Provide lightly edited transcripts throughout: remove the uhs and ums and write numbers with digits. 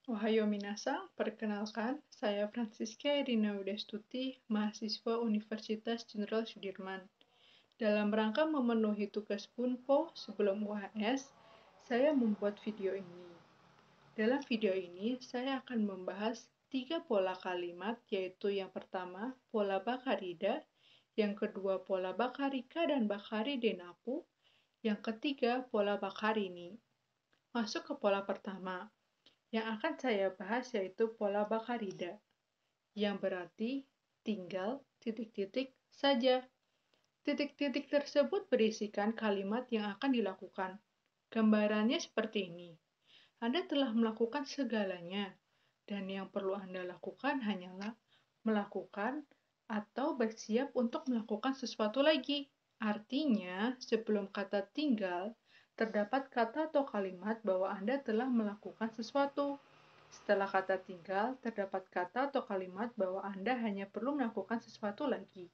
Ohayo minasan, perkenalkan, saya Francisca Irina Widestuti, mahasiswa Universitas Jenderal Sudirman. Dalam rangka memenuhi tugas Bunpo sebelum UAS, saya membuat video ini. Dalam video ini, saya akan membahas 3 pola kalimat, yaitu yang pertama, pola Bakarida, yang kedua, pola Bakarika dan Bakari Denaku, yang ketiga, pola Bakarini. Masuk ke pola pertama. Yang akan saya bahas yaitu pola Bakarida, yang berarti tinggal titik-titik saja. Titik-titik tersebut berisikan kalimat yang akan dilakukan. Gambarannya seperti ini. Anda telah melakukan segalanya, dan yang perlu Anda lakukan hanyalah melakukan atau bersiap untuk melakukan sesuatu lagi. Artinya, sebelum kata tinggal, terdapat kata atau kalimat bahwa Anda telah melakukan sesuatu. Setelah kata tinggal, terdapat kata atau kalimat bahwa Anda hanya perlu melakukan sesuatu lagi.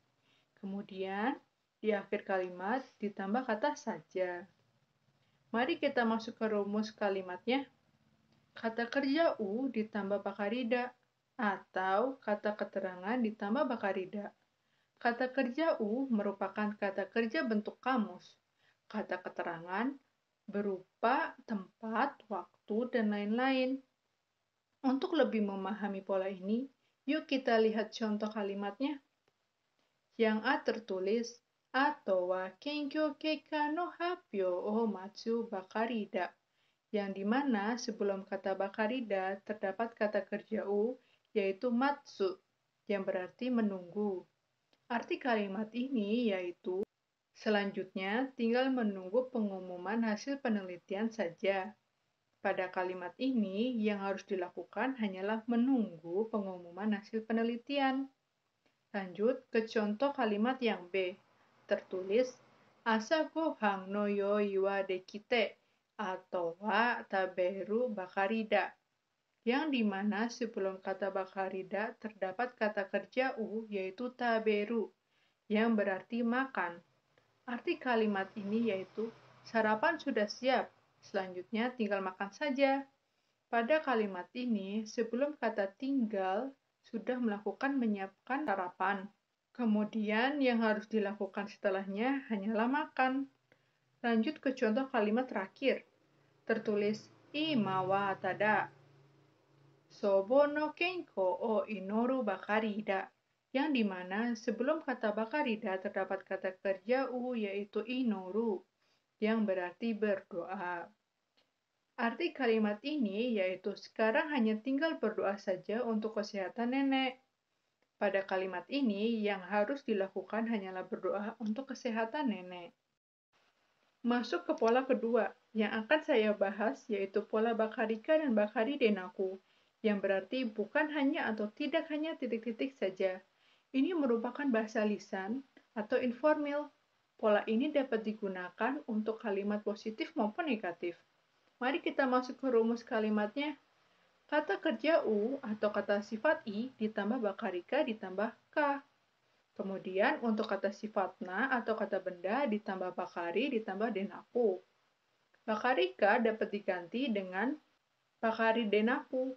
Kemudian, di akhir kalimat ditambah kata saja. Mari kita masuk ke rumus kalimatnya. Kata kerja U ditambah Bakarida, atau kata keterangan ditambah Bakarida. Kata kerja U merupakan kata kerja bentuk kamus. Kata keterangan berupa tempat, waktu, dan lain-lain. Untuk lebih memahami pola ini, yuk kita lihat contoh kalimatnya. Yang A tertulis, Ato wa kenkyo keika no happyo o matsu bakarida. Yang dimana sebelum kata bakarida terdapat kata kerja U, yaitu matsu, yang berarti menunggu. Arti kalimat ini yaitu, selanjutnya tinggal menunggu pengumuman hasil penelitian saja. Pada kalimat ini, yang harus dilakukan hanyalah menunggu pengumuman hasil penelitian. Lanjut ke contoh kalimat yang B. Tertulis, Asa gohang no yoi wa dekite, atau wa taberu bakarida. Yang dimana sebelum kata bakarida terdapat kata kerja U, yaitu taberu, yang berarti makan. Arti kalimat ini yaitu, sarapan sudah siap, selanjutnya tinggal makan saja. Pada kalimat ini, sebelum kata tinggal, sudah melakukan menyiapkan sarapan. Kemudian yang harus dilakukan setelahnya hanyalah makan. Lanjut ke contoh kalimat terakhir. Tertulis, Ima wa tada sobo no kenko o inoru bakarida. Yang dimana sebelum kata bakarida terdapat kata kerja U, yaitu inoru, yang berarti berdoa. Arti kalimat ini yaitu sekarang hanya tinggal berdoa saja untuk kesehatan nenek. Pada kalimat ini, yang harus dilakukan hanyalah berdoa untuk kesehatan nenek. Masuk ke pola kedua, yang akan saya bahas yaitu pola Bakarika dan Bakari Denaku, yang berarti bukan hanya atau tidak hanya titik-titik saja. Ini merupakan bahasa lisan atau informal. Pola ini dapat digunakan untuk kalimat positif maupun negatif. Mari kita masuk ke rumus kalimatnya. Kata kerja U atau kata sifat I ditambah bakarika ditambah K. Kemudian untuk kata sifat na atau kata benda ditambah bakari ditambah denaku. Bakarika dapat diganti dengan bakari denaku.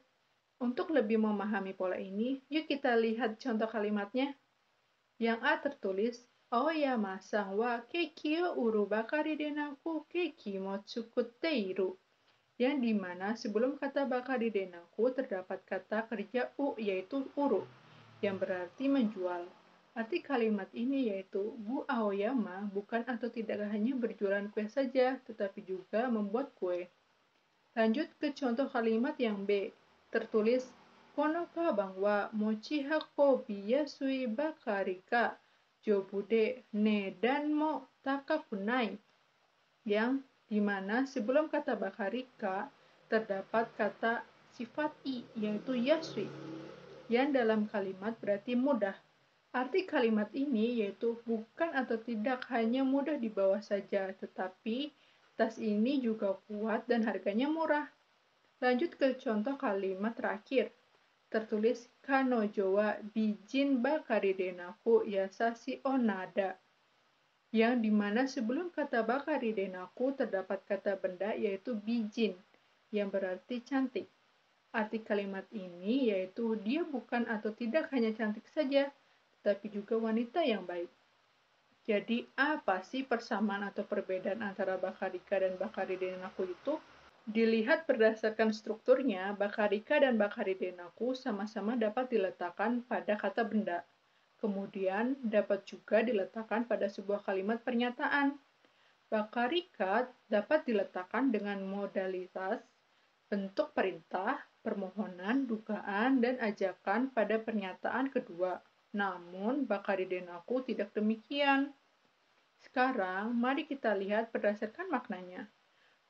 Untuk lebih memahami pola ini, yuk kita lihat contoh kalimatnya. Yang A tertulis, Aoyama san wa keki o uru bakari denaku keki mo tsukutteiru. Yang dimana sebelum kata bakari denaku terdapat kata kerja U, yaitu uru, yang berarti menjual. Arti kalimat ini yaitu, Bu Aoyama bukan atau tidak hanya berjualan kue saja, tetapi juga membuat kue. Lanjut ke contoh kalimat yang B. Tertulis, Kono kabang wa mochi hakobi yasui bakari ka jobude ne dan mo takakunai. Yang dimana sebelum kata bakarika terdapat kata sifat I, yaitu yasui, yang dalam kalimat berarti mudah. Arti kalimat ini yaitu bukan atau tidak hanya mudah dibawa saja, tetapi tas ini juga kuat dan harganya murah. Lanjut ke contoh kalimat terakhir. Tertulis, Kanojo wa bijin bakari denaku yasashi onada. Yang dimana sebelum kata bakari denaku terdapat kata benda yaitu bijin, yang berarti cantik. Arti kalimat ini yaitu dia bukan atau tidak hanya cantik saja, tetapi juga wanita yang baik. Jadi apa sih persamaan atau perbedaan antara Bakarika dan Bakaridenaku itu? Dilihat berdasarkan strukturnya, Bakarika dan Bakaridenaku sama-sama dapat diletakkan pada kata benda. Kemudian dapat juga diletakkan pada sebuah kalimat pernyataan. Bakarika dapat diletakkan dengan modalitas bentuk perintah, permohonan, dugaan, dan ajakan pada pernyataan kedua. Namun, Bakaridenaku tidak demikian. Sekarang, mari kita lihat berdasarkan maknanya.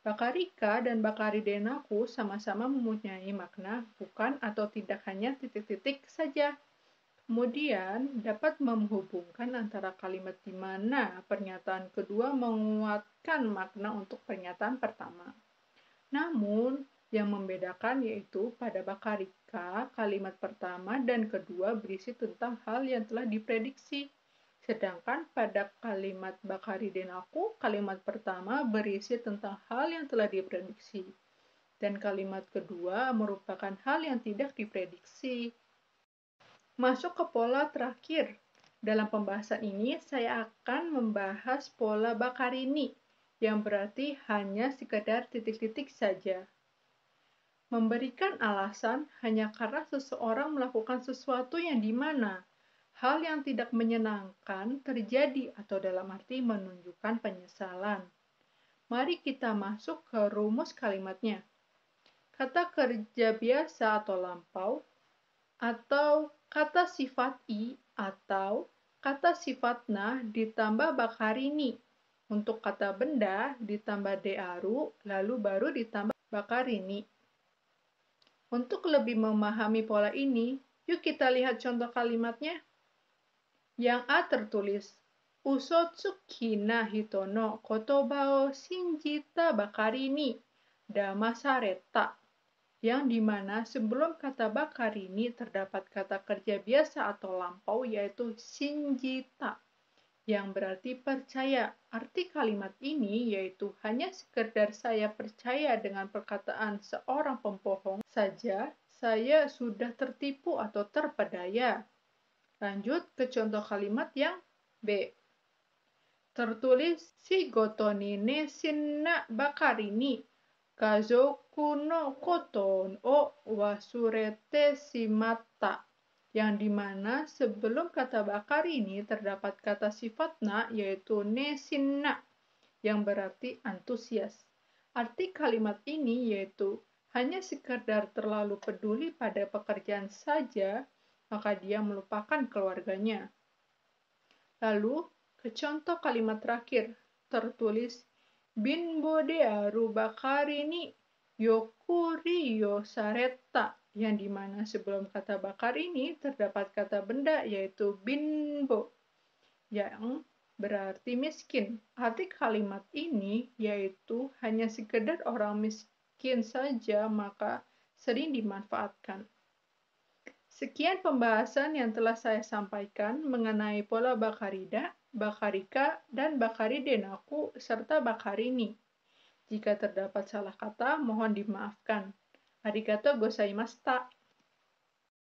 Bakarika dan Bakaridenaku sama-sama mempunyai makna bukan atau tidak hanya titik-titik saja. Kemudian, dapat menghubungkan antara kalimat di mana pernyataan kedua menguatkan makna untuk pernyataan pertama. Namun, yang membedakan yaitu pada Bakarika, kalimat pertama dan kedua berisi tentang hal yang telah diprediksi. Sedangkan pada kalimat Bakaridenaku, kalimat pertama berisi tentang hal yang telah diprediksi. Dan kalimat kedua merupakan hal yang tidak diprediksi. Masuk ke pola terakhir. Dalam pembahasan ini, saya akan membahas pola Bakarini, yang berarti hanya sekedar titik-titik saja. Memberikan alasan hanya karena seseorang melakukan sesuatu yang dimana hal yang tidak menyenangkan terjadi atau dalam arti menunjukkan penyesalan. Mari kita masuk ke rumus kalimatnya. Kata kerja biasa atau lampau, atau kata sifat i atau kata sifat nah ditambah Bakarini. Untuk kata benda ditambah dearu, lalu baru ditambah Bakarini. Untuk lebih memahami pola ini, yuk kita lihat contoh kalimatnya. Yang A tertulis, Usotsuki na hito no kotoba o shinjita Bakarini damasareta. Yang dimana sebelum kata Bakarini terdapat kata kerja biasa atau lampau yaitu shinjita, yang berarti percaya. Arti kalimat ini yaitu hanya sekedar saya percaya dengan perkataan seorang pembohong saja, saya sudah tertipu atau terpedaya. Lanjut ke contoh kalimat yang B. Tertulis shigoto ni nesin na Bakarini kazoku no koto o wasurete shimatta. Yang dimana sebelum kata Bakarini terdapat kata sifat na yaitu nesinna yang berarti antusias. Arti kalimat ini yaitu hanya sekedar terlalu peduli pada pekerjaan saja, maka dia melupakan keluarganya. Lalu ke contoh kalimat terakhir tertulis Binbo dearu Bakarini yokuri yo sareta, yang dimana sebelum kata Bakarini terdapat kata benda yaitu binbo yang berarti miskin. Arti kalimat ini yaitu hanya sekedar orang miskin saja, maka sering dimanfaatkan. Sekian pembahasan yang telah saya sampaikan mengenai pola Bakarida, Bakarika, dan Bakaridenaku serta Bakarini. Jika terdapat salah kata, mohon dimaafkan. Arigatou gozaimashita.